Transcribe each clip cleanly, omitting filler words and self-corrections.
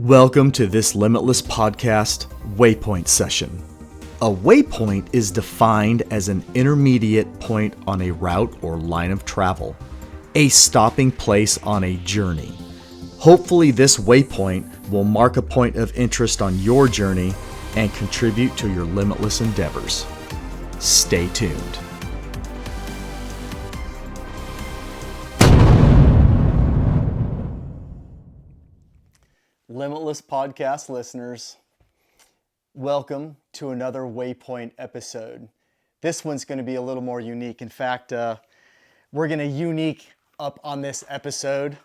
Welcome to this Limitless podcast Waypoint session. A waypoint is defined as an intermediate point on a route or line of travel, a stopping place on a journey. Hopefully this waypoint will mark a point of interest on your journey and contribute to your limitless endeavors. Stay tuned. Limitless podcast listeners, welcome to another Waypoint episode. This one's going to be a little more unique. In fact, we're going to unique up on this episode,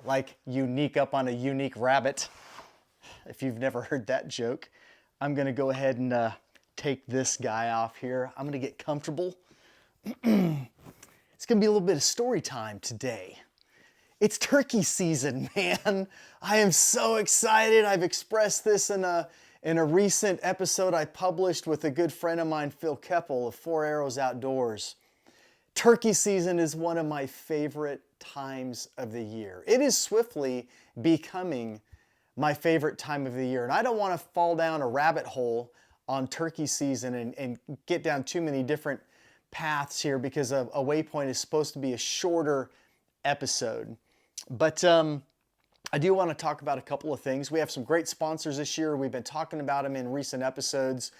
like unique up on a unique rabbit. If you've never heard that joke, I'm going to go ahead and take this guy off here. I'm going to get comfortable. It's going to be a little bit of story time today. It's turkey season, man. I am so excited. I've expressed this in a recent episode I published with a good friend of mine, Phil Keppel of Four Arrows Outdoors. Turkey season is one of my favorite times of the year. It is swiftly becoming my favorite time of the year. And I don't want to fall down a rabbit hole on turkey season and get down too many different paths here because a waypoint is supposed to be a shorter episode. But I do want to talk about a couple of things. We have some great sponsors this year. We've been talking about them in recent episodes.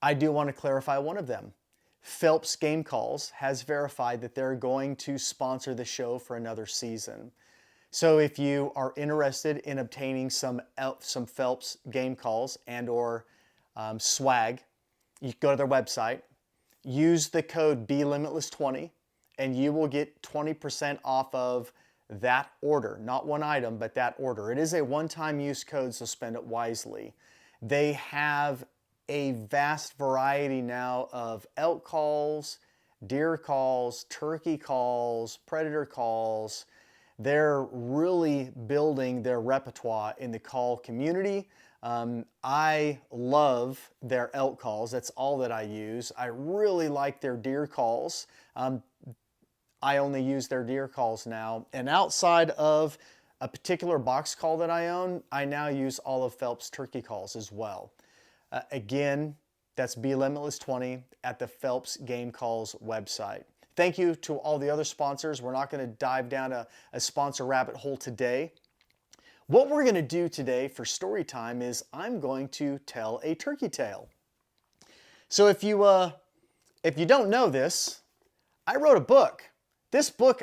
I do want to clarify one of them. Phelps Game Calls has verified that they're going to sponsor the show for another season. So if you are interested in obtaining some Phelps Game Calls and or swag, you go to their website, use the code BLimitless20, and you will get 20% off of that order, not one item, but that order. It is a one-time use code, so spend it wisely. They have a vast variety now of elk calls, deer calls, turkey calls, predator calls. They're really building their repertoire in the call community. I love their elk calls. That's all that I use. I really like their deer calls. I only use their deer calls now. And outside of a particular box call that I own, I now use all of Phelps turkey calls as well. Again, that's BLimitless20 at the Phelps Game Calls website. Thank you to all the other sponsors. We're not going to dive down a sponsor rabbit hole today. What we're going to do today for story time is I'm going to tell a turkey tale. So if you don't know this, I wrote a book. This book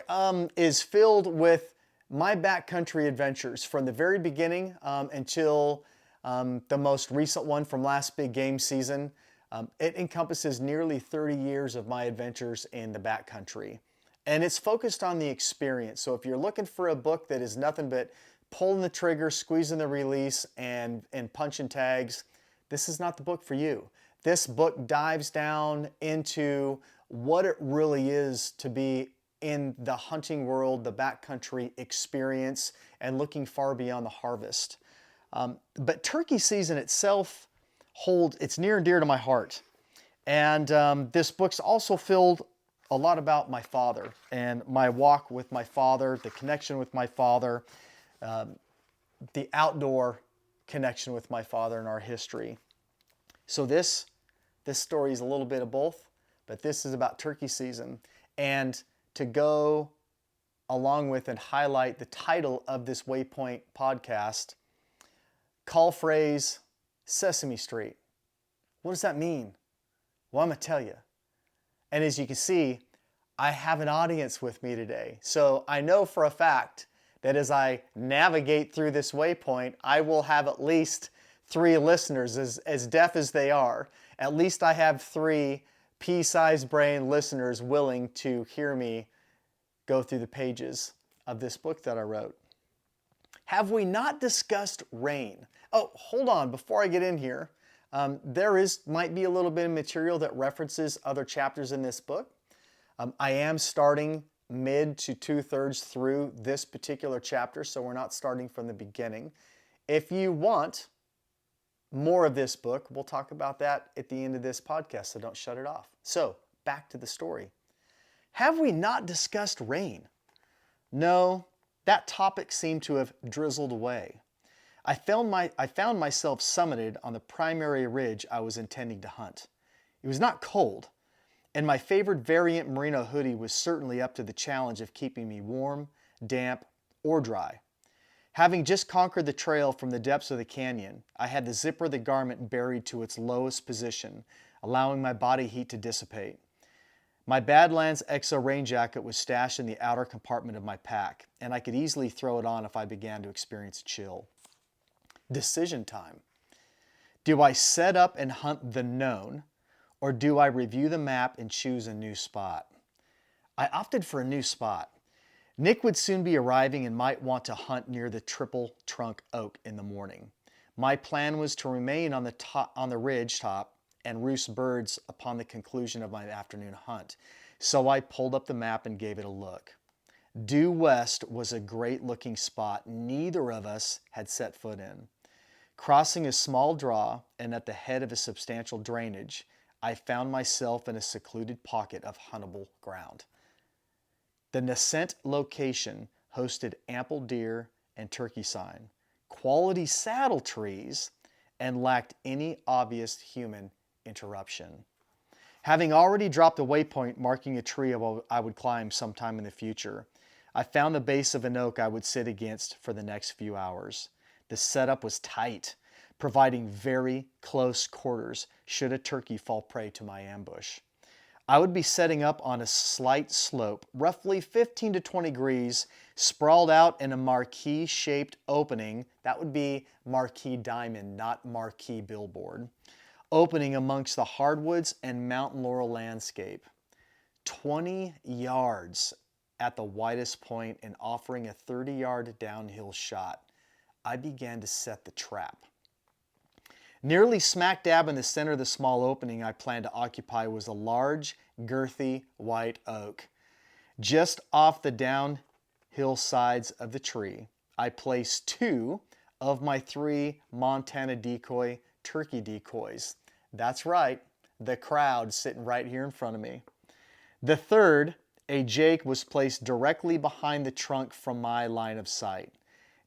is filled with my backcountry adventures from the very beginning until the most recent one from last big game season. It encompasses nearly 30 years of my adventures in the backcountry. And it's focused on the experience. So if you're looking for a book that is nothing but pulling the trigger, squeezing the release, and punching tags, this is not the book for you. This book dives down into what it really is to be in the hunting world, the backcountry experience, and looking far beyond the harvest. But turkey season itself it's near and dear to my heart. And this book's also filled a lot about my father and my walk with my father, the connection with my father, the outdoor connection with my father and our history. So this story is a little bit of both, but this is about turkey season. And to go along with and highlight the title of this Waypoint podcast, call phrase Sesame Street. What does that mean? Well, I'm going to tell you. And as you can see, I have an audience with me today. So I know for a fact that as I navigate through this waypoint, I will have at least 3 listeners, as deaf as they are. At least I have 3 pea-sized brain listeners willing to hear me go through the pages of this book that I wrote. Have we not discussed rain? Oh, hold on, before I get in here, might be a little bit of material that references other chapters in this book. I am starting mid to 2/3 through this particular chapter, so we're not starting from the beginning. If you want more of this book, we'll talk about that at the end of this podcast, so don't shut it off. So, back to the story. Have we not discussed rain? No, that topic seemed to have drizzled away. I found myself summited on the primary ridge I was intending to hunt. It was not cold, and my favorite variant merino hoodie was certainly up to the challenge of keeping me warm, damp, or dry. Having just conquered the trail from the depths of the canyon, I had the zipper of the garment buried to its lowest position, allowing my body heat to dissipate. My Badlands EXO rain jacket was stashed in the outer compartment of my pack, and I could easily throw it on if I began to experience a chill. Decision time. Do I set up and hunt the known, or do I review the map and choose a new spot? I opted for a new spot. Nick would soon be arriving and might want to hunt near the triple trunk oak in the morning. My plan was to remain on the ridge top and roost birds upon the conclusion of my afternoon hunt, so I pulled up the map and gave it a look. Due west was a great looking spot neither of us had set foot in. Crossing a small draw and at the head of a substantial drainage, I found myself in a secluded pocket of huntable ground. The nascent location hosted ample deer and turkey sign, quality saddle trees, and lacked any obvious human interruption. Having already dropped a waypoint marking a tree I would climb sometime in the future, I found the base of an oak I would sit against for the next few hours. The setup was tight, providing very close quarters should a turkey fall prey to my ambush. I would be setting up on a slight slope, roughly 15 to 20 degrees, sprawled out in a marquee-shaped opening. That would be marquee diamond, not marquee billboard. Opening amongst the hardwoods and mountain laurel landscape. 20 yards at the widest point and offering a 30-yard downhill shot. I began to set the trap. Nearly smack dab in the center of the small opening I planned to occupy was a large, girthy white oak. Just off the downhill sides of the tree, I placed 2 of my 3 Montana decoy turkey decoys. That's right, the crowd sitting right here in front of me. The third, a jake, was placed directly behind the trunk from my line of sight.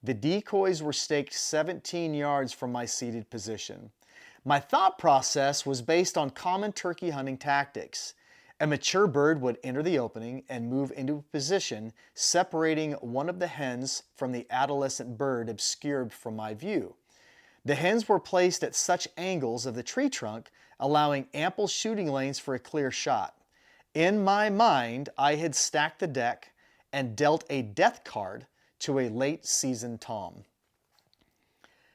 The decoys were staked 17 yards from my seated position. My thought process was based on common turkey hunting tactics. A mature bird would enter the opening and move into a position separating one of the hens from the adolescent bird obscured from my view. The hens were placed at such angles of the tree trunk, allowing ample shooting lanes for a clear shot. In my mind, I had stacked the deck and dealt a death card to a late season tom.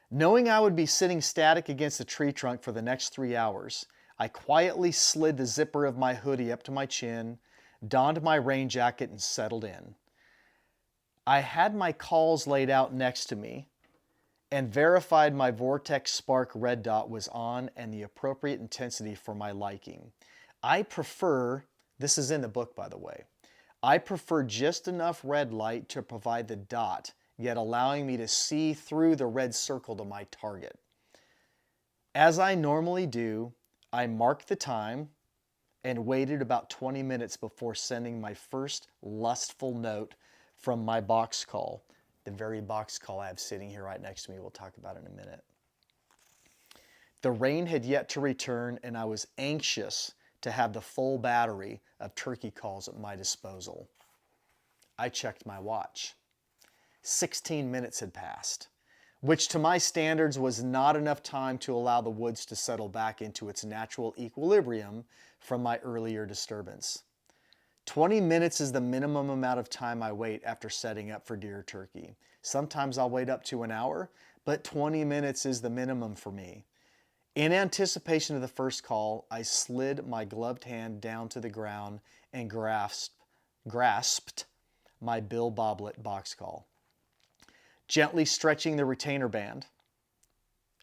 Knowing I would be sitting static against the tree trunk for the next 3 hours, I quietly slid the zipper of my hoodie up to my chin, donned my rain jacket, and settled in. I had my calls laid out next to me and verified my Vortex Spark red dot was on and the appropriate intensity for my liking. I prefer, this is in the book by the way, I prefer just enough red light to provide the dot, yet allowing me to see through the red circle to my target. As I normally do, I marked the time and waited about 20 minutes before sending my first lustful note from my box call. The very box call I have sitting here right next to me, we'll talk about in a minute. The rain had yet to return and I was anxious to have the full battery of turkey calls at my disposal. I checked my watch. 16 minutes had passed, which to my standards was not enough time to allow the woods to settle back into its natural equilibrium from my earlier disturbance. 20 minutes is the minimum amount of time I wait after setting up for deer or turkey. Sometimes I'll wait up to an hour, but 20 minutes is the minimum for me. In anticipation of the first call, I slid my gloved hand down to the ground and grasped my Bill Boblet box call. Gently stretching the retainer band.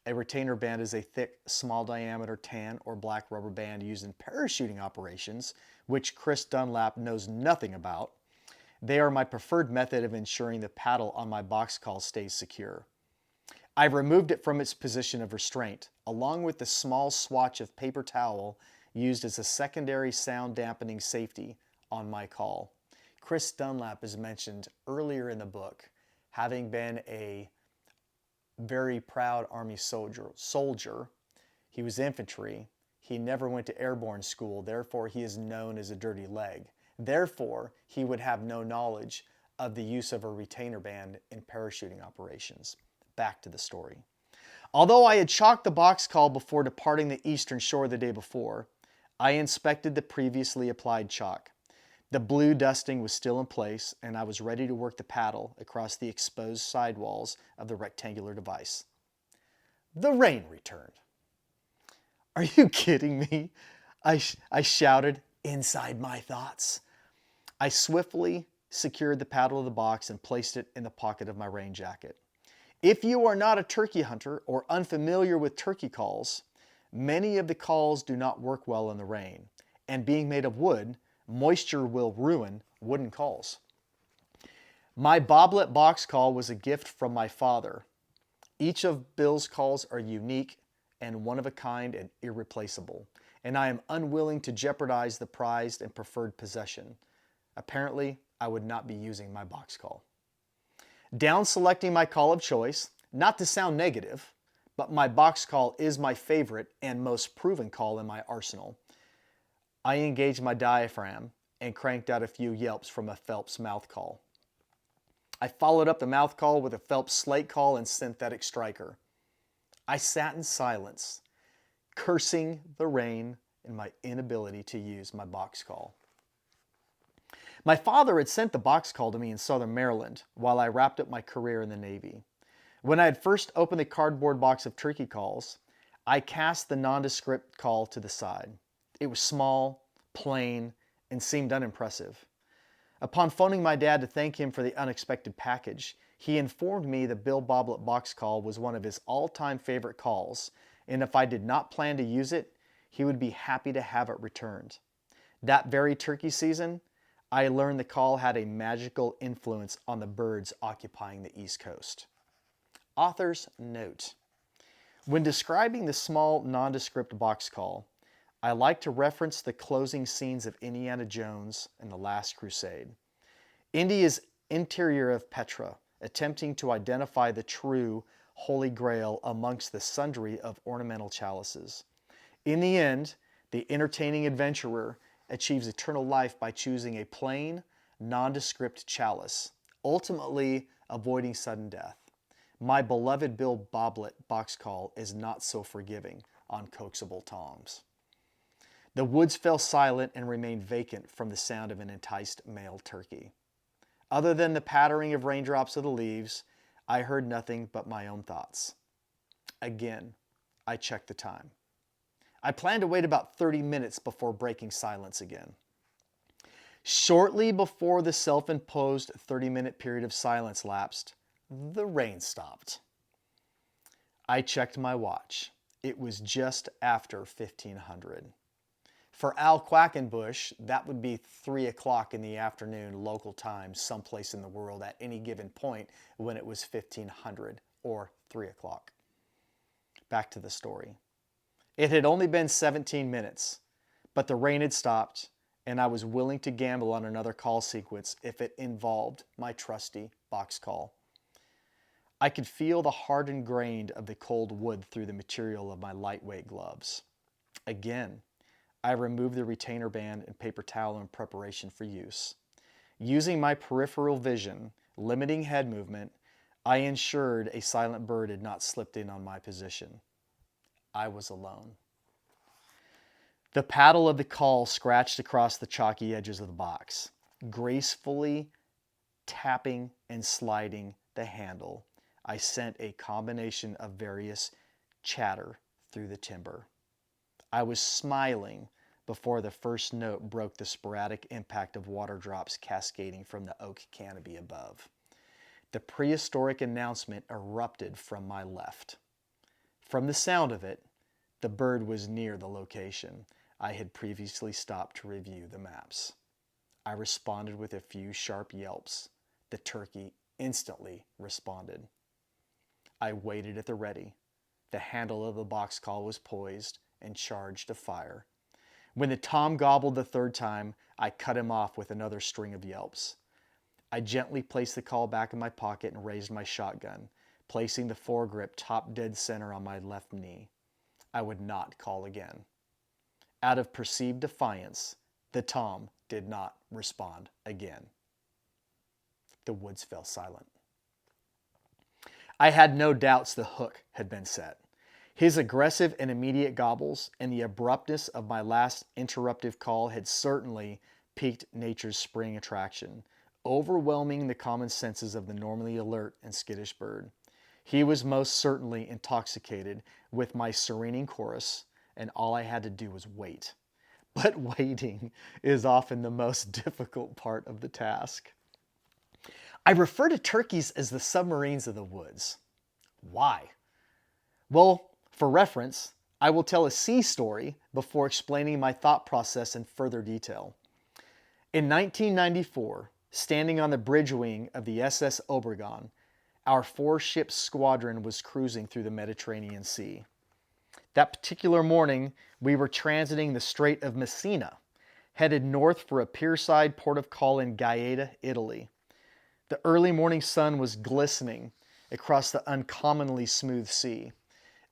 A retainer band is a thick, small diameter tan or black rubber band used in parachuting operations, which Chris Dunlap knows nothing about. They are my preferred method of ensuring the paddle on my box call stays secure. I removed it from its position of restraint, along with the small swatch of paper towel used as a secondary sound dampening safety on my call. Chris Dunlap is mentioned earlier in the book, having been a very proud Army soldier. He was infantry. He never went to airborne school. Therefore, he is known as a dirty leg. Therefore, he would have no knowledge of the use of a retainer band in parachuting operations. Back to the story. Although I had chalked the box call before departing the eastern shore the day before, I inspected the previously applied chalk. The blue dusting was still in place, and I was ready to work the paddle across the exposed sidewalls of the rectangular device. The rain returned. Are you kidding me? I shouted inside my thoughts. I swiftly secured the paddle of the box and placed it in the pocket of my rain jacket. If you are not a turkey hunter or unfamiliar with turkey calls, many of the calls do not work well in the rain, and being made of wood, moisture will ruin wooden calls. My boblet box call was a gift from my father. Each of Bill's calls are unique and one of a kind and irreplaceable, and I am unwilling to jeopardize the prized and preferred possession. Apparently, I would not be using my box call. Down selecting my call of choice, not to sound negative, but my box call is my favorite and most proven call in my arsenal. I engaged my diaphragm and cranked out a few yelps from a Phelps mouth call. I followed up the mouth call with a Phelps slate call and synthetic striker. I sat in silence, cursing the rain and my inability to use my box call. My father had sent the box call to me in Southern Maryland while I wrapped up my career in the Navy. When I had first opened the cardboard box of turkey calls, I cast the nondescript call to the side. It was small, plain, and seemed unimpressive. Upon phoning my dad to thank him for the unexpected package, he informed me the Bill Boblet box call was one of his all-time favorite calls, and if I did not plan to use it, he would be happy to have it returned. That very turkey season, I learned the call had a magical influence on the birds occupying the East Coast. Author's note: when describing the small nondescript box call, I like to reference the closing scenes of Indiana Jones and the Last Crusade. Indy is interior of Petra, attempting to identify the true Holy Grail amongst the sundry of ornamental chalices. In the end, the entertaining adventurer achieves eternal life by choosing a plain, nondescript chalice, ultimately avoiding sudden death. My beloved Bill Boblet box call is not so forgiving on coaxable toms. The woods fell silent and remained vacant from the sound of an enticed male turkey. Other than the pattering of raindrops of the leaves, I heard nothing but my own thoughts. Again, I checked the time. I planned to wait about 30 minutes before breaking silence again. Shortly before the self-imposed 30-minute period of silence lapsed, the rain stopped. I checked my watch. It was just after 1500. For Al Quackenbush, that would be 3 o'clock in the afternoon local time someplace in the world at any given point when it was 1500 or 3 o'clock. Back to the story. It had only been 17 minutes, but the rain had stopped and I was willing to gamble on another call sequence if it involved my trusty box call. I could feel the hardened grain of the cold wood through the material of my lightweight gloves. Again, I removed the retainer band and paper towel in preparation for use. Using my peripheral vision, limiting head movement, I ensured a silent bird had not slipped in on my position. I was alone. The paddle of the call scratched across the chalky edges of the box, gracefully tapping and sliding the handle. I sent a combination of various chatter through the timber. I was smiling before the first note broke the sporadic impact of water drops cascading from the oak canopy above. The prehistoric announcement erupted from my left. From the sound of it, the bird was near the location I had previously stopped to review the maps. I responded with a few sharp yelps. The turkey instantly responded. I waited at the ready. The handle of the box call was poised and charged to fire. When the tom gobbled the third time, I cut him off with another string of yelps. I gently placed the call back in my pocket and raised my shotgun, placing the foregrip top dead center on my left knee. I would not call again. Out of perceived defiance, the tom did not respond again. The woods fell silent. I had no doubts the hook had been set. His aggressive and immediate gobbles and the abruptness of my last interruptive call had certainly piqued nature's spring attraction, overwhelming the common senses of the normally alert and skittish bird. He was most certainly intoxicated with my serening chorus, and all I had to do was wait. But waiting is often the most difficult part of the task. I refer to turkeys as the submarines of the woods. Why? Well, for reference, I will tell a sea story before explaining my thought process in further detail. In 1994, standing on the bridge wing of the SS Obregon, our 4-ship squadron was cruising through the Mediterranean Sea. That particular morning, we were transiting the Strait of Messina, headed north for a pierside port of call in Gaeta, Italy. The early morning sun was glistening across the uncommonly smooth sea,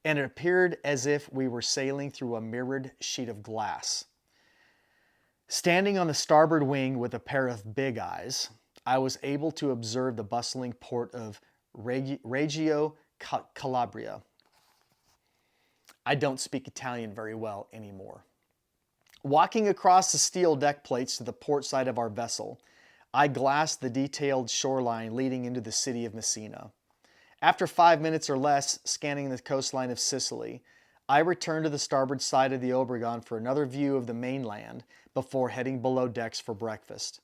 and it appeared as if we were sailing through a mirrored sheet of glass. Standing on the starboard wing with a pair of big eyes, I was able to observe the bustling port of Reggio Calabria. I don't speak Italian very well anymore. Walking across the steel deck plates to the port side of our vessel, I glassed the detailed shoreline leading into the city of Messina. After 5 minutes or less scanning the coastline of Sicily, I returned to the starboard side of the Obregon for another view of the mainland before heading below decks for breakfast.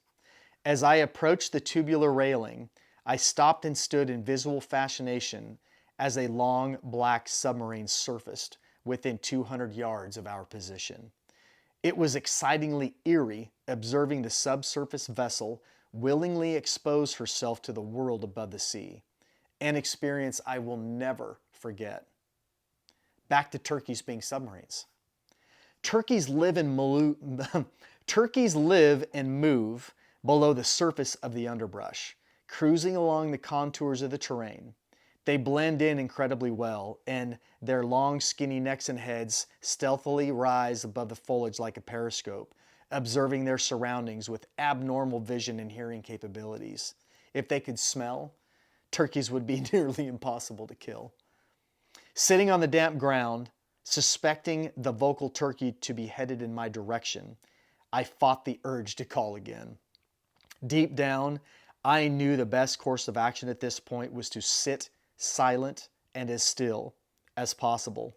As I approached the tubular railing, I stopped and stood in visual fascination as a long black submarine surfaced within 200 yards of our position. It was excitingly eerie observing the subsurface vessel willingly expose herself to the world above the sea, an experience I will never forget. Back to turkeys being submarines. Turkeys live and move below the surface of the underbrush, cruising along the contours of the terrain. They blend in incredibly well, and their long, skinny necks and heads stealthily rise above the foliage like a periscope, observing their surroundings with abnormal vision and hearing capabilities. If they could smell, turkeys would be nearly impossible to kill. Sitting on the damp ground, suspecting the vocal turkey to be headed in my direction, I fought the urge to call again. Deep down, I knew the best course of action at this point was to sit silent and as still as possible.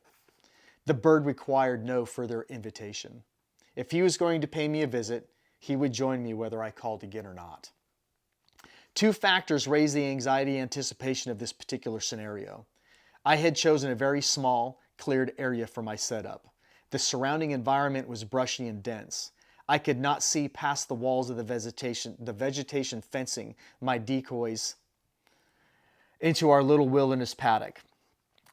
The bird required no further invitation. If he was going to pay me a visit, he would join me whether I called again or not. Two factors raised the anxiety and anticipation of this particular scenario. I had chosen a very small, cleared area for my setup. The surrounding environment was brushy and dense. I could not see past the walls of the vegetation fencing my decoys into our little wilderness paddock.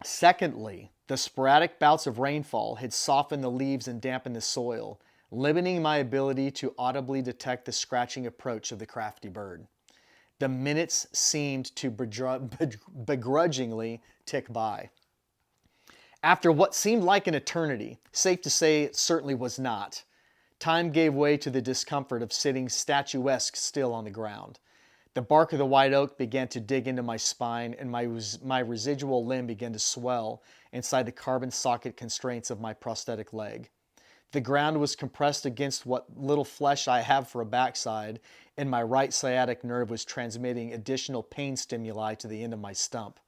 Secondly, the sporadic bouts of rainfall had softened the leaves and dampened the soil, limiting my ability to audibly detect the scratching approach of the crafty bird. The minutes seemed to begrudgingly tick by. After what seemed like an eternity, safe to say it certainly was not, time gave way to the discomfort of sitting statuesque still on the ground. The bark of the white oak began to dig into my spine, and my residual limb began to swell inside the carbon socket constraints of my prosthetic leg. The ground was compressed against what little flesh I have for a backside, and my right sciatic nerve was transmitting additional pain stimuli to the end of my stump.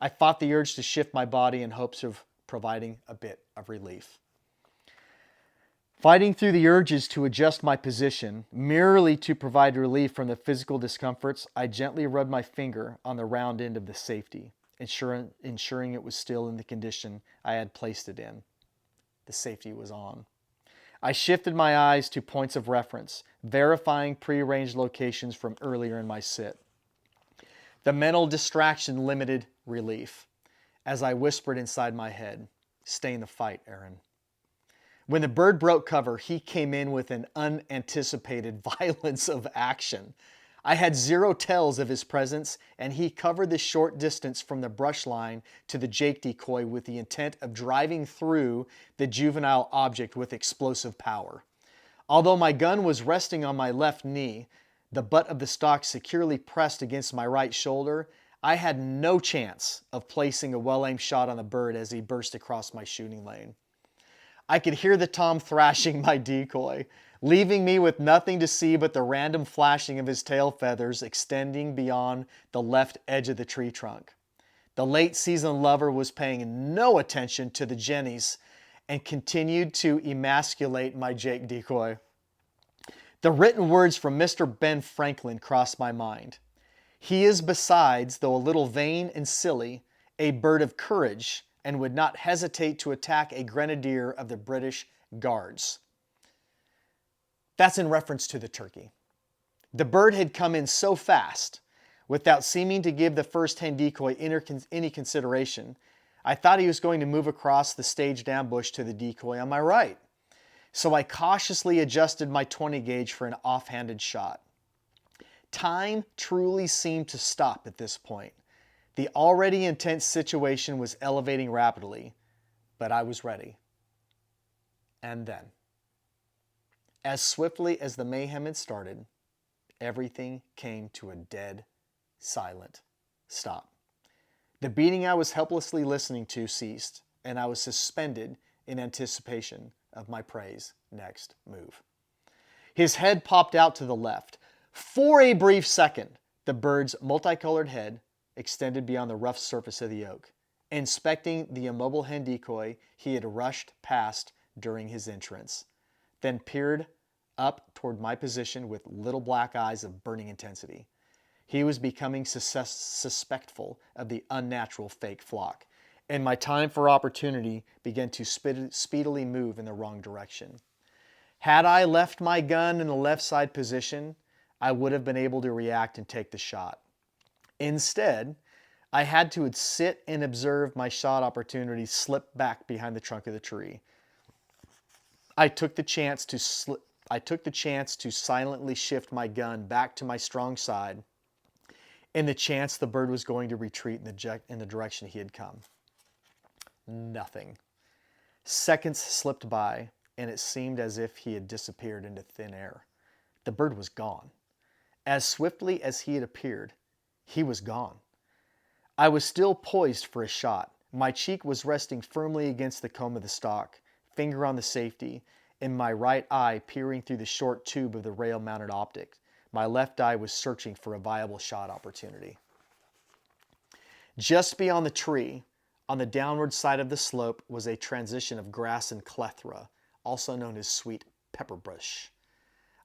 I fought the urge to shift my body in hopes of providing a bit of relief. Fighting through the urges to adjust my position, merely to provide relief from the physical discomforts, I gently rubbed my finger on the round end of the safety, ensuring it was still in the condition I had placed it in. The safety was on. I shifted my eyes to points of reference, verifying prearranged locations from earlier in my sit. The mental distraction limited relief as I whispered inside my head, "Stay in the fight, Aaron." When the bird broke cover, he came in with an unanticipated violence of action. I had zero tells of his presence, and he covered the short distance from the brush line to the Jake decoy with the intent of driving through the juvenile object with explosive power. Although my gun was resting on my left knee, the butt of the stock securely pressed against my right shoulder, I had no chance of placing a well-aimed shot on the bird as he burst across my shooting lane. I could hear the Tom thrashing my decoy, leaving me with nothing to see but the random flashing of his tail feathers extending beyond the left edge of the tree trunk. The late season lover was paying no attention to the jennies and continued to emasculate my Jake decoy. The written words from Mr. Ben Franklin crossed my mind. He is besides, though a little vain and silly, a bird of courage, and would not hesitate to attack a grenadier of the British Guards. That's in reference to the turkey. The bird had come in so fast, without seeming to give the first hen decoy any consideration, I thought he was going to move across the staged ambush to the decoy on my right. So I cautiously adjusted my 20 gauge for an offhanded shot. Time truly seemed to stop at this point. The already intense situation was elevating rapidly, but I was ready. And then, as swiftly as the mayhem had started, everything came to a dead, silent stop. The beating I was helplessly listening to ceased, and I was suspended in anticipation of my prey's next move. His head popped out to the left. For a brief second, the bird's multicolored head extended beyond the rough surface of the oak, inspecting the immobile hen decoy he had rushed past during his entrance, then peered up toward my position with little black eyes of burning intensity. He was becoming suspectful of the unnatural fake flock, and my time for opportunity began to speedily move in the wrong direction. Had I left my gun in the left side position, I would have been able to react and take the shot. Instead, I had to sit and observe my shot opportunity slip back behind the trunk of the tree. I took the chance to silently shift my gun back to my strong side in the chance the bird was going to retreat in the direction he had come. Nothing. Seconds slipped by, and it seemed as if he had disappeared into thin air. The bird was gone. As swiftly as he had appeared, he was gone. I was still poised for a shot. My cheek was resting firmly against the comb of the stock, finger on the safety, and my right eye peering through the short tube of the rail-mounted optic. My left eye was searching for a viable shot opportunity. Just beyond the tree, on the downward side of the slope, was a transition of grass and clethra, also known as sweet pepperbush.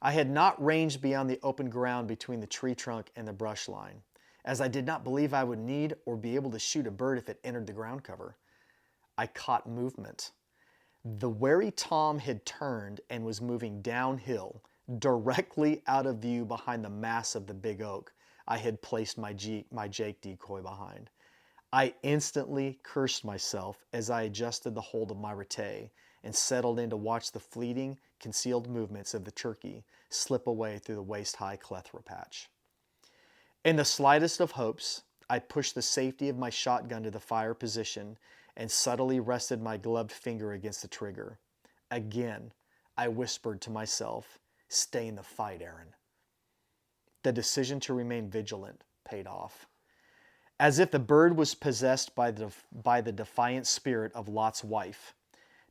I had not ranged beyond the open ground between the tree trunk and the brush line, as I did not believe I would need or be able to shoot a bird if it entered the ground cover. I caught movement. The wary Tom had turned and was moving downhill, directly out of view behind the mass of the big oak I had placed my Jake decoy behind. I instantly cursed myself as I adjusted the hold of my retay and settled in to watch the fleeting, concealed movements of the turkey slip away through the waist-high clethra patch. In the slightest of hopes, I pushed the safety of my shotgun to the fire position and subtly rested my gloved finger against the trigger. Again, I whispered to myself, "Stay in the fight, Aaron." The decision to remain vigilant paid off. As if the bird was possessed by the defiant spirit of Lot's wife,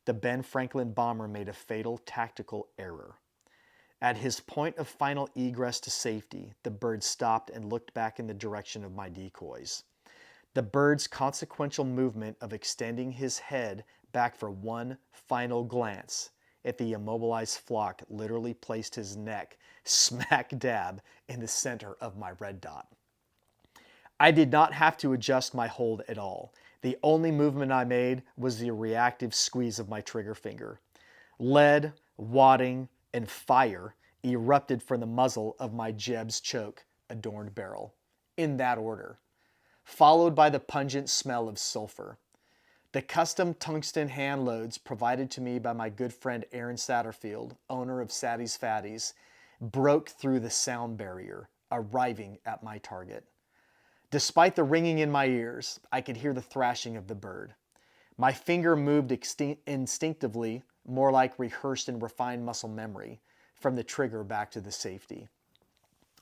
the Ben Franklin bomber made a fatal tactical error. At his point of final egress to safety, the bird stopped and looked back in the direction of my decoys. The bird's consequential movement of extending his head back for one final glance at the immobilized flock literally placed his neck smack dab in the center of my red dot. I did not have to adjust my hold at all. The only movement I made was the reactive squeeze of my trigger finger. Lead, wadding, and fire erupted from the muzzle of my Jeb's choke adorned barrel, in that order, followed by the pungent smell of sulfur. The custom tungsten hand loads provided to me by my good friend Aaron Satterfield, owner of Sadie's Fatties, broke through the sound barrier, arriving at my target. Despite the ringing in my ears, I could hear the thrashing of the bird. My finger moved instinctively, more like rehearsed and refined muscle memory, from the trigger back to the safety.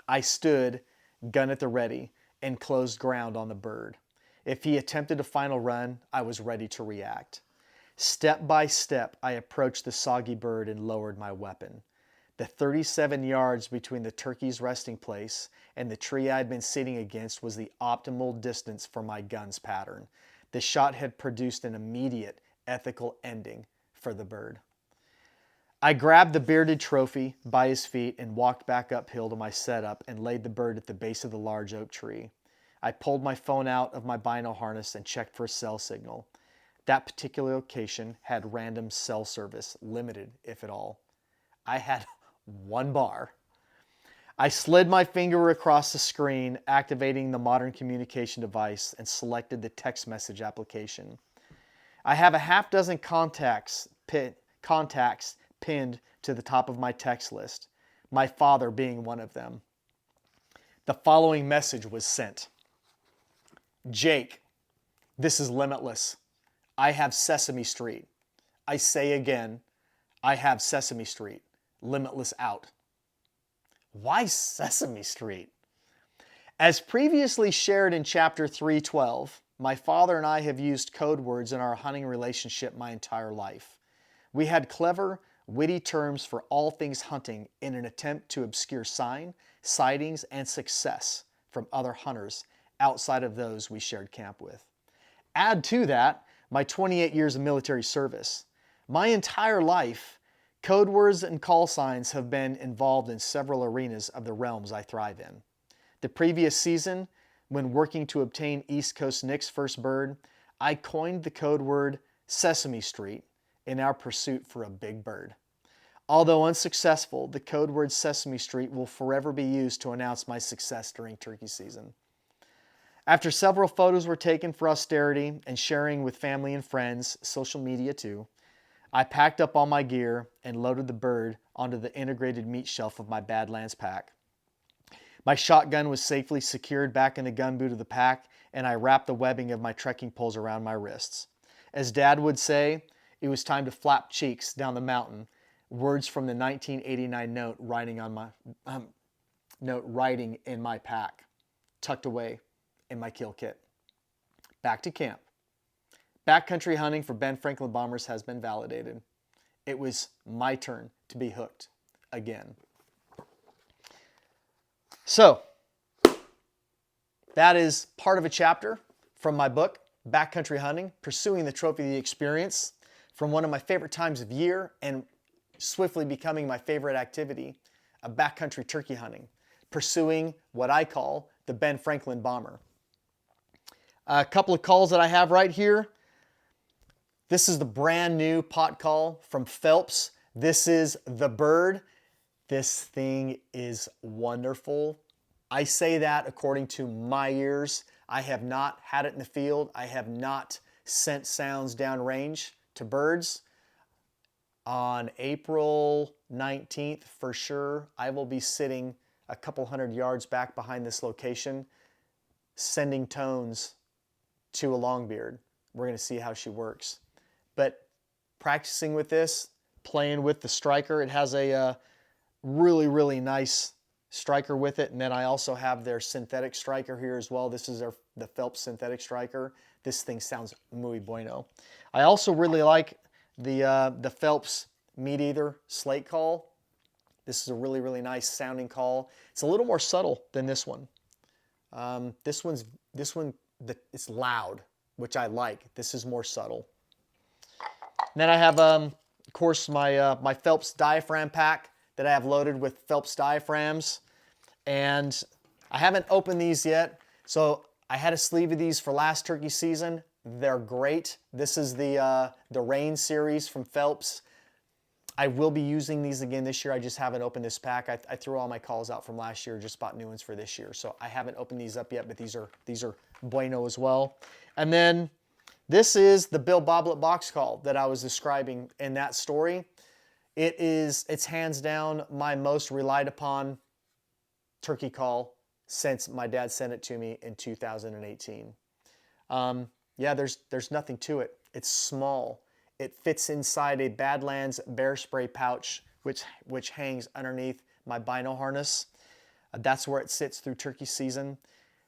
I stood, gun at the ready, and closed ground on the bird. If he attempted a final run, I was ready to react. Step by step, I approached the soggy bird and lowered my weapon. The 37 yards between the turkey's resting place and the tree I'd been sitting against was the optimal distance for my gun's pattern. The shot had produced an immediate ethical ending for the bird. I grabbed the bearded trophy by his feet and walked back uphill to my setup and laid the bird at the base of the large oak tree. I pulled my phone out of my bino harness and checked for a cell signal. That particular location had random cell service, limited if at all. I had 1 bar. I slid my finger across the screen, activating the modern communication device, and selected the text message application. I have a half dozen contacts pinned to the top of my text list, my father being one of them. The following message was sent. Jake, this is LIMB-itless. I have Sesame Street. I say again, I have Sesame Street. LIMB-itless out. Why Sesame Street? As previously shared in chapter 312, my father and I have used code words in our hunting relationship my entire life. We had clever, witty terms for all things hunting in an attempt to obscure sightings, and success from other hunters outside of those we shared camp with. Add to that my 28 years of military service. My entire life, code words and call signs have been involved in several arenas of the realms I thrive in. The previous season, when working to obtain East Coast Nick's first bird, I coined the code word Sesame Street in our pursuit for a big bird. Although unsuccessful, the code word Sesame Street will forever be used to announce my success during turkey season. After several photos were taken for austerity and sharing with family and friends, social media too, I packed up all my gear and loaded the bird onto the integrated meat shelf of my Badlands pack. My shotgun was safely secured back in the gun boot of the pack, and I wrapped the webbing of my trekking poles around my wrists. As Dad would say, it was time to flap cheeks down the mountain, words from the 1989 note writing in my pack, tucked away in my kill kit. Back to camp. Backcountry hunting for Ben Franklin Bombers has been validated. It was my turn to be hooked again. So, that is part of a chapter from my book, Backcountry Hunting, Pursuing the Trophy of the Experience, from one of my favorite times of year and swiftly becoming my favorite activity, of backcountry turkey hunting, pursuing what I call the Ben Franklin Bomber. A couple of calls that I have right here. This is the brand new pot call from Phelps. This is the bird. This thing is wonderful. I say that according to my ears. I have not had it in the field. I have not sent sounds downrange to birds. On April 19th, for sure, I will be sitting a couple hundred yards back behind this location, sending tones to a longbeard. We're going to see how she works. But practicing with this, playing with the striker, it has a really, really nice striker with it. And then I also have their synthetic striker here as well. This is the Phelps synthetic striker. This thing sounds muy bueno. I also really like the Phelps Meat Eater slate call. This is a really, really nice sounding call. It's a little more subtle than this one. This one, it's loud, which I like. This is more subtle. And then I have, of course, my Phelps diaphragm pack that I have loaded with Phelps diaphragms. And I haven't opened these yet. So I had a sleeve of these for last turkey season. They're great. This is the Rain series from Phelps. I will be using these again this year. I just haven't opened this pack. I threw all my calls out from last year, just bought new ones for this year. So I haven't opened these up yet, but these are bueno as well. And then this is the Bill Boblet box call that I was describing in that story. It's hands down my most relied upon turkey call since my dad sent it to me in 2018. Yeah, there's nothing to it. It's small. It fits inside a Badlands bear spray pouch, which hangs underneath my bino harness. That's where it sits through turkey season.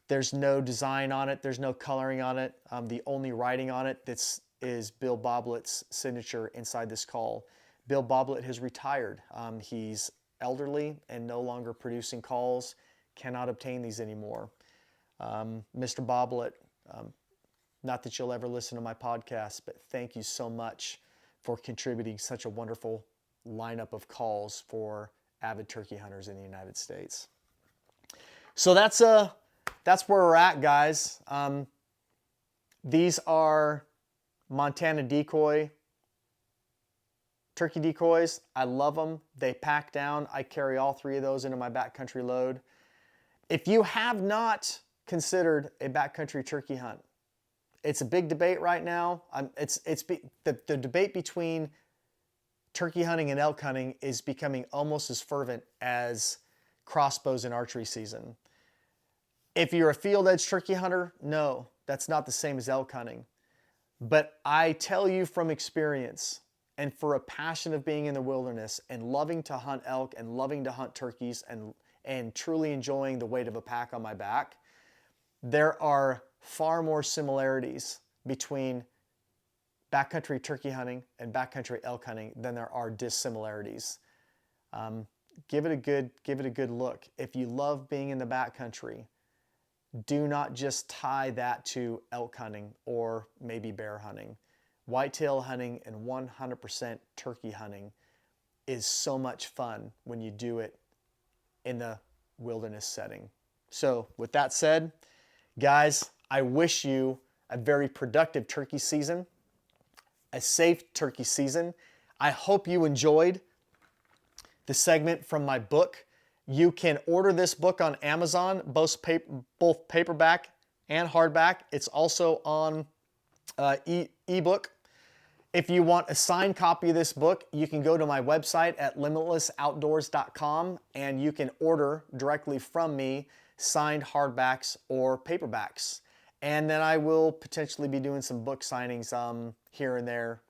There's no design on it. There's no coloring on it. The only writing on it is Bill Boblett's signature inside this call. Bill Boblett has retired. He's elderly and no longer producing calls, cannot obtain these anymore. Mr. Boblett, not that you'll ever listen to my podcast, but thank you so much for contributing such a wonderful lineup of calls for avid turkey hunters in the United States. So that's where we're at, guys. These are Montana decoy turkey decoys. I love them. They pack down. I carry all three of those into my backcountry load. If you have not considered a backcountry turkey hunt, it's a big debate right now. The debate between turkey hunting and elk hunting is becoming almost as fervent as crossbows and archery season. If you're a field edge turkey hunter, no, that's not the same as elk hunting. But I tell you from experience, and for a passion of being in the wilderness and loving to hunt elk and loving to hunt turkeys and truly enjoying the weight of a pack on my back, there are far more similarities between backcountry turkey hunting and backcountry elk hunting than there are dissimilarities. Give it a good look. If you love being in the backcountry, do not just tie that to elk hunting or maybe bear hunting. Whitetail hunting and 100% turkey hunting is so much fun when you do it in the wilderness setting. So with that said, guys, I wish you a very productive turkey season, a safe turkey season. I hope you enjoyed the segment from my book. You can order this book on Amazon, both paperback and hardback. It's also on ebook. If you want a signed copy of this book, you can go to my website at LIMB-itlessoutdoors.com and you can order directly from me signed hardbacks or paperbacks. And then I will potentially be doing some book signings here and there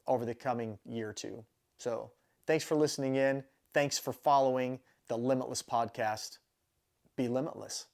over the coming year or two. So thanks for listening in. Thanks for following the Limitless podcast. Be limitless.